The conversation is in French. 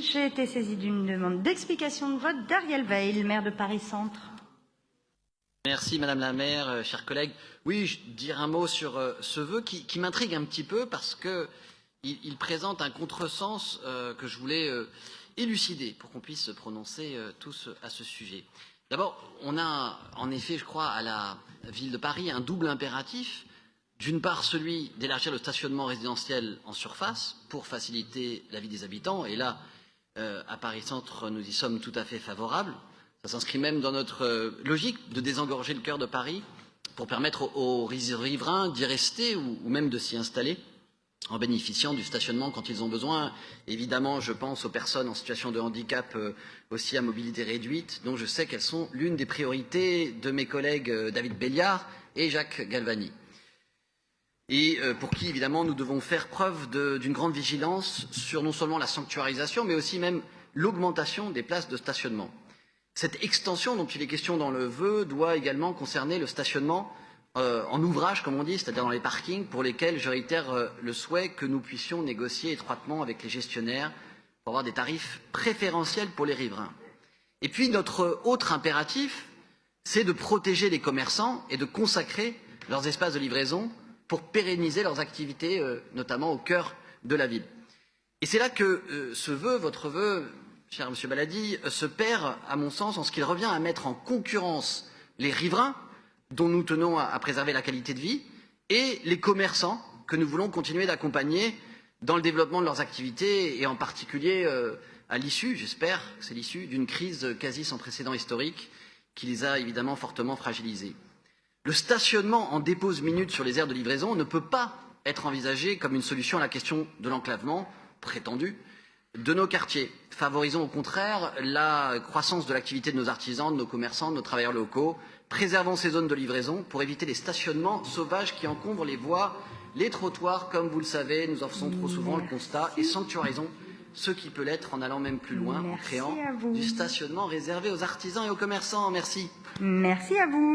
J'ai été saisie d'une demande d'explication de vote d'Ariel Veil, maire de Paris-Centre. Merci Madame la maire, chers collègues. Oui, je dire un mot sur ce vœu qui m'intrigue un petit peu parce qu'il présente un contresens que je voulais élucider pour qu'on puisse se prononcer tous à ce sujet. D'abord, on a en effet, je crois, à la ville de Paris un double impératif. D'une part, celui d'élargir le stationnement résidentiel en surface pour faciliter la vie des habitants. Et là, à Paris-Centre, nous y sommes tout à fait favorables. Ça s'inscrit même dans notre logique de désengorger le cœur de Paris pour permettre aux riverains d'y rester ou même de s'y installer en bénéficiant du stationnement quand ils ont besoin. Évidemment, je pense aux personnes en situation de handicap aussi à mobilité réduite, dont je sais qu'elles sont l'une des priorités de mes collègues David Béliard et Jacques Galvani. Et pour qui, évidemment, nous devons faire preuve d'une grande vigilance sur non seulement la sanctuarisation, mais aussi même l'augmentation des places de stationnement. Cette extension dont il est question dans le vœu doit également concerner le stationnement en ouvrage, comme on dit, c'est-à-dire dans les parkings, pour lesquels je réitère le souhait que nous puissions négocier étroitement avec les gestionnaires pour avoir des tarifs préférentiels pour les riverains. Et puis notre autre impératif, c'est de protéger les commerçants et de consacrer leurs espaces de livraison pour pérenniser leurs activités, notamment au cœur de la ville. Et c'est là que ce vœu, votre vœu, cher Monsieur Baladi, se perd, à mon sens, en ce qu'il revient à mettre en concurrence les riverains, dont nous tenons à préserver la qualité de vie, et les commerçants que nous voulons continuer d'accompagner dans le développement de leurs activités, et en particulier à l'issue, j'espère que c'est l'issue, d'une crise quasi sans précédent historique qui les a évidemment fortement fragilisés. Le stationnement en dépose minute sur les aires de livraison ne peut pas être envisagé comme une solution à la question de l'enclavement prétendu de nos quartiers. Favorisons au contraire la croissance de l'activité de nos artisans, de nos commerçants, de nos travailleurs locaux. Préservons ces zones de livraison pour éviter les stationnements sauvages qui encombrent les voies, les trottoirs, comme vous le savez, nous en faisons trop souvent le constat, et sanctuarisons ce qui peut l'être en allant même plus loin, en créant du stationnement réservé aux artisans et aux commerçants. Merci. Merci à vous.